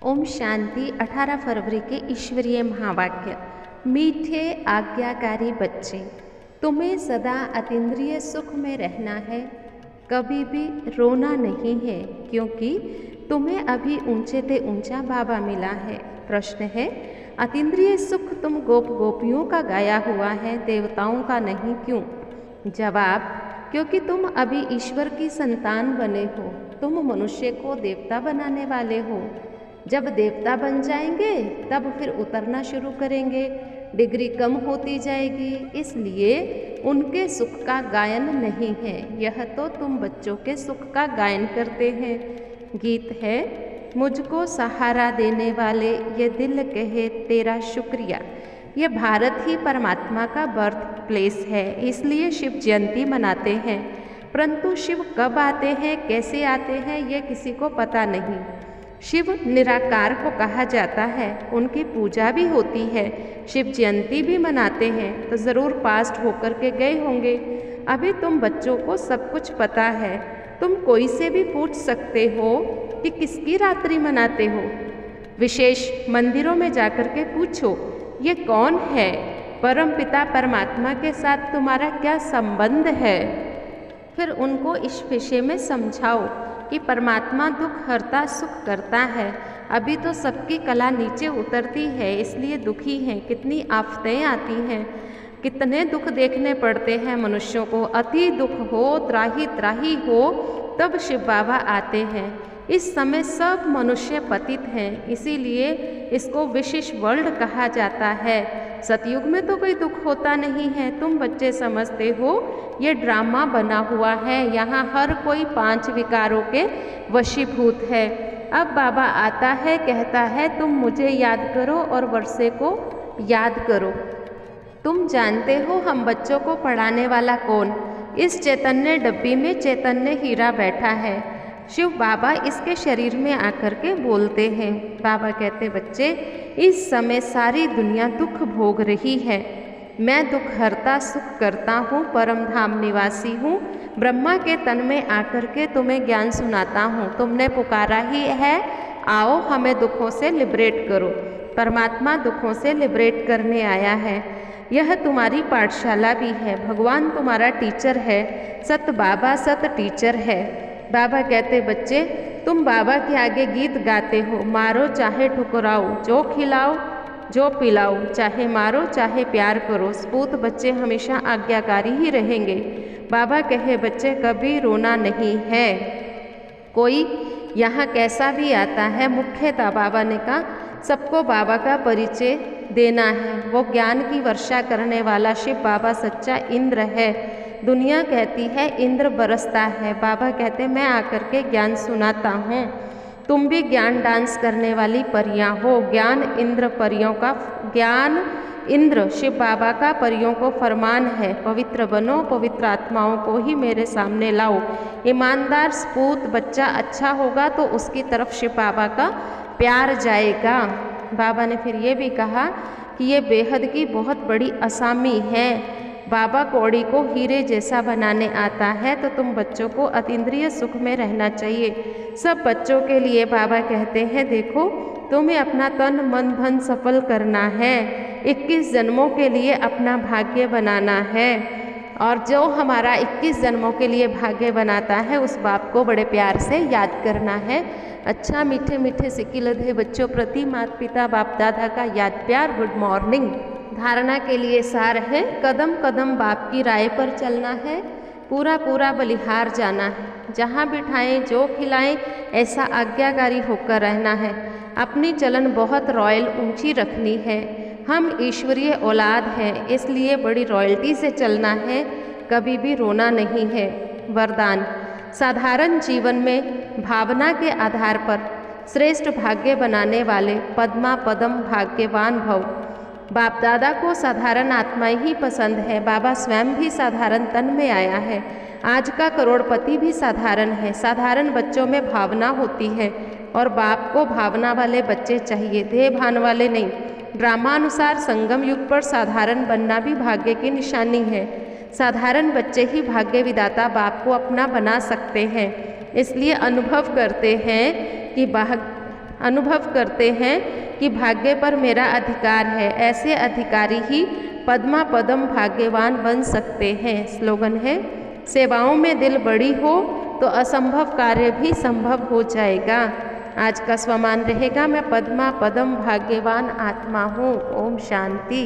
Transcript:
ओम शांति। 18 फरवरी के ईश्वरीय महावाक्य। मीठे आज्ञाकारी बच्चे, तुम्हें सदा अतीन्द्रिय सुख में रहना है, कभी भी रोना नहीं है, क्योंकि तुम्हें अभी ऊंचे से ऊंचा बाबा मिला है। प्रश्न है, अतीन्द्रिय सुख तुम गोप गोपियों का गाया हुआ है, देवताओं का नहीं क्यों? जवाब, क्योंकि तुम अभी ईश्वर की संतान बने हो, तुम मनुष्य को देवता बनाने वाले हो। जब देवता बन जाएंगे तब फिर उतरना शुरू करेंगे, डिग्री कम होती जाएगी, इसलिए उनके सुख का गायन नहीं है, यह तो तुम बच्चों के सुख का गायन करते हैं। गीत है, मुझको सहारा देने वाले ये दिल कहे तेरा शुक्रिया। ये भारत ही परमात्मा का बर्थ प्लेस है, इसलिए शिव जयंती मनाते हैं। परंतु शिव कब आते हैं, कैसे आते हैं, ये किसी को पता नहीं। शिव निराकार को कहा जाता है, उनकी पूजा भी होती है, शिव जयंती भी मनाते हैं, तो ज़रूर पास्ट होकर के गए होंगे। अभी तुम बच्चों को सब कुछ पता है, तुम कोई से भी पूछ सकते हो कि किसकी रात्रि मनाते हो। विशेष मंदिरों में जाकर के पूछो, ये कौन है, परम पिता परमात्मा के साथ तुम्हारा क्या संबंध है। फिर उनको इस विषय में समझाओ कि परमात्मा दुख हरता सुख करता है। अभी तो सबकी कला नीचे उतरती है, इसलिए दुखी हैं, कितनी आफतें आती हैं, कितने दुख देखने पड़ते हैं मनुष्यों को। अति दुख हो, त्राही त्राही हो, तब शिव बाबा आते हैं। इस समय सब मनुष्य पतित हैं, इसीलिए इसको विशेष वर्ल्ड कहा जाता है। सतयुग में तो कोई दुख होता नहीं है, तुम बच्चे समझते हो ये ड्रामा बना हुआ है, यहाँ हर कोई 5 विकारों के वशीभूत है। अब बाबा आता है, कहता है तुम मुझे याद करो और वर्षे को याद करो। तुम जानते हो हम बच्चों को पढ़ाने वाला कौन? इस चैतन्य डब्बी में चैतन्य हीरा बैठा है, शिव बाबा इसके शरीर में आकर के बोलते हैं। बाबा कहते, बच्चे इस समय सारी दुनिया दुख भोग रही है, मैं दुख हरता सुख करता हूँ, परम धाम निवासी हूँ, ब्रह्मा के तन में आकर के तुम्हें ज्ञान सुनाता हूँ। तुमने पुकारा ही है, आओ हमें दुखों से लिबरेट करो। परमात्मा दुखों से लिबरेट करने आया है। यह तुम्हारी पाठशाला भी है, भगवान तुम्हारा टीचर है, सत बाबा सत टीचर है। बाबा कहते, बच्चे तुम बाबा के आगे गीत गाते हो, मारो चाहे ठुकराओ, जो खिलाओ जो पिलाओ, चाहे मारो चाहे प्यार करो। सपूत बच्चे हमेशा आज्ञाकारी ही रहेंगे। बाबा कहे, बच्चे कभी रोना नहीं है। कोई यहाँ कैसा भी आता है, मुख्यतः बाबा ने कहा सबको बाबा का परिचय देना है। वो ज्ञान की वर्षा करने वाला शिव बाबा सच्चा इंद्र है। दुनिया कहती है इंद्र बरसता है, बाबा कहते मैं आकर के ज्ञान सुनाता हूँ। तुम भी ज्ञान डांस करने वाली परियां हो। ज्ञान इंद्र परियों का, ज्ञान इंद्र शिव बाबा का परियों को फरमान है, पवित्र बनो, पवित्र आत्माओं को ही मेरे सामने लाओ। ईमानदार सपूत बच्चा अच्छा होगा तो उसकी तरफ शिव बाबा का प्यार जाएगा। बाबा ने फिर ये भी कहा कि ये बेहद की बहुत बड़ी असामी है, बाबा कौड़ी को हीरे जैसा बनाने आता है, तो तुम बच्चों को अतीन्द्रिय सुख में रहना चाहिए। सब बच्चों के लिए बाबा कहते हैं, देखो तुम्हें अपना तन मन धन सफल करना है, 21 जन्मों के लिए अपना भाग्य बनाना है, और जो हमारा 21 जन्मों के लिए भाग्य बनाता है उस बाप को बड़े प्यार से याद करना है। अच्छा मीठे मीठे सिक्किलधे बच्चों प्रति माता पिता बाप दादा का याद प्यार। Good morning. धारणा के लिए सार है, कदम कदम बाप की राय पर चलना है, पूरा पूरा बलिहार जाना है, जहाँ बिठाएं जो खिलाएं ऐसा आज्ञाकारी होकर रहना है। अपनी चलन बहुत रॉयल ऊंची रखनी है। हम ईश्वरीय औलाद हैं, इसलिए बड़ी रॉयल्टी से चलना है, कभी भी रोना नहीं है। वरदान, साधारण जीवन में भावना के आधार पर श्रेष्ठ भाग्य बनाने वाले पद्मा पदम भाग्यवान भव। बाप दादा को साधारण आत्माएं ही पसंद है, बाबा स्वयं भी साधारण तन में आया है। आज का करोड़पति भी साधारण है। साधारण बच्चों में भावना होती है और बाप को भावना वाले बच्चे चाहिए, देह भान वाले नहीं। ड्रामानुसार संगम युग पर साधारण बनना भी भाग्य की निशानी है। साधारण बच्चे ही भाग्य विदाता बाप को अपना बना सकते हैं, इसलिए अनुभव करते हैं कि अनुभव करते हैं कि भाग्य पर मेरा अधिकार है। ऐसे अधिकारी ही पद्मा पदम भाग्यवान बन सकते हैं। स्लोगन है, सेवाओं में दिल बड़ी हो तो असंभव कार्य भी संभव हो जाएगा। आज का स्वमान रहेगा, मैं पद्मा पदम भाग्यवान आत्मा हूँ। ओम शांति।